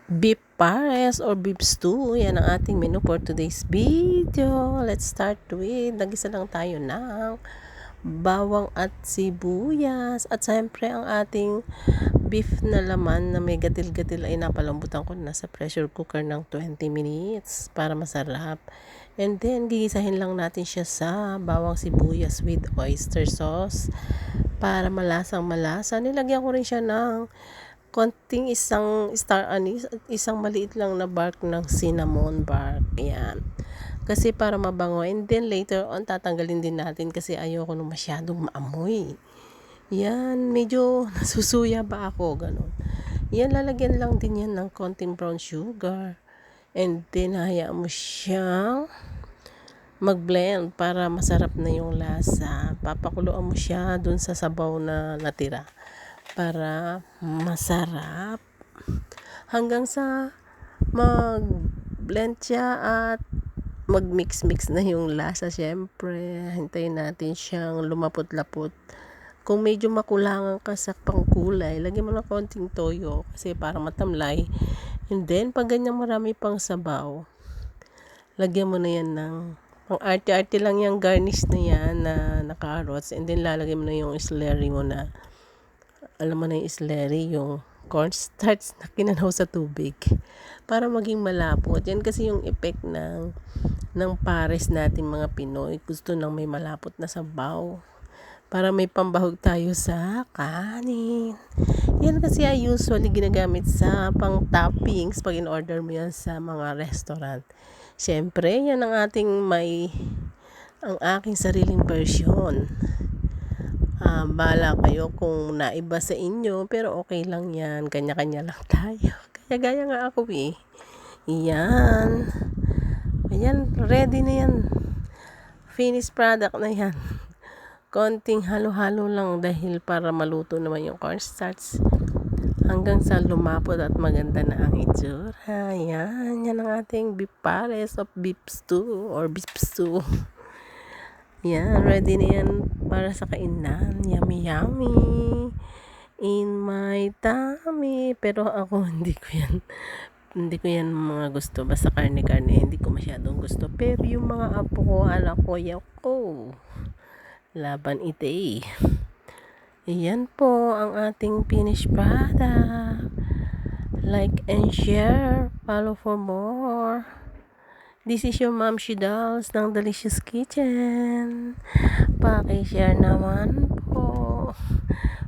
beef pares or beef stew. Yan ang ating menu for today's video. Let's start with, nagisa lang tayo ng bawang at sibuyas. At siyempre ang ating beef na laman na may gatil-gatil ay napalambutan ko na sa pressure cooker ng 20 minutes para masarap. And then, gigisahin lang natin siya sa bawang sibuyas with oyster sauce para malasang-malasa. Nilagyan ko rin siya ng konting isang star anise at isang maliit lang na bark ng cinnamon bark. Yan. Kasi para mabango. And then later on, tatanggalin din natin kasi ayoko nung masyadong maamoy. Yan. Medyo nasusuya ba ako? Ganun. Yan. Lalagyan lang din yan ng konting brown sugar. And then, hayaan mo siyang mag-blend para masarap na yung lasa. Papakuluan mo siya dun sa sabaw na natira para masarap hanggang sa mag-blend siya at mag-mix-mix na yung lasa. Syempre, hintayin natin siyang lumapot-lapot. Kung medyo makulangan ka sa pangkulay, lagyan mo ng konting toyo kasi para matamlay. And then, pag ganyan marami pang sabaw, lagyan mo na yan ng pang arte-arte lang yung garnish na yan na carrots. And then, lalagyan mo na yung celery mo na alam mo na yung celery, yung cornstarch na kinanaw sa tubig para maging malapot. Yan kasi yung effect ng pares natin mga Pinoy. Gusto nang may malapot na sabaw para may pambahog tayo sa kanin. Yan kasi ay usually ginagamit sa pang toppings pag in-order mo yan sa mga restaurant. Siyempre, yan ang ang aking sariling version. Bala kayo kung naiba sa inyo, pero okay lang yan. Kanya-kanya lang tayo. Gaya nga ako eh. Yan. Ayan, ready na yan. Finished product na yan. Konting halo-halo lang dahil para maluto naman yung cornstarch. Hanggang sa lumapot at maganda na ang itsura. Yan. Yan ang ating beef pares of beef stew or beef stew. Yan, ready na yan para sa kainan. Yummy, yummy. In my tummy. Pero ako, hindi ko yan mga gusto. Basta karne-karne, hindi ko masyadong gusto. Pero yung mga apo ko, anak ko, yako. Laban ite eh. Yan po ang ating finished product. Like and share. Follow for more. This is your Mom Shidals ng Delicious Kitchen. Paki-share naman po.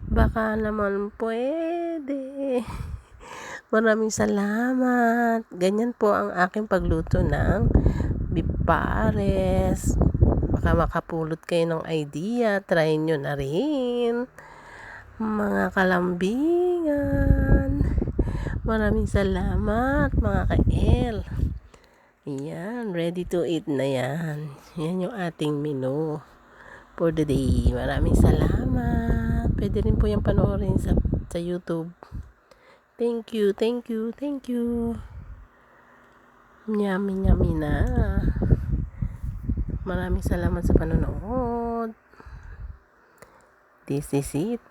Baka naman pwede. Maraming salamat. Ganyan po ang aking pagluto ng beef pares. Baka makapulot kayo ng idea. Try nyo na rin. Mga kalambingan. Maraming salamat mga ka-El. Yan, ready to eat na yan. Yan yung ating menu for the day. Maraming salamat. Pwede rin po yung panoorin sa YouTube. Thank you, thank you, thank you. Yummy, yummy na. Maraming salamat sa panonood. This is it.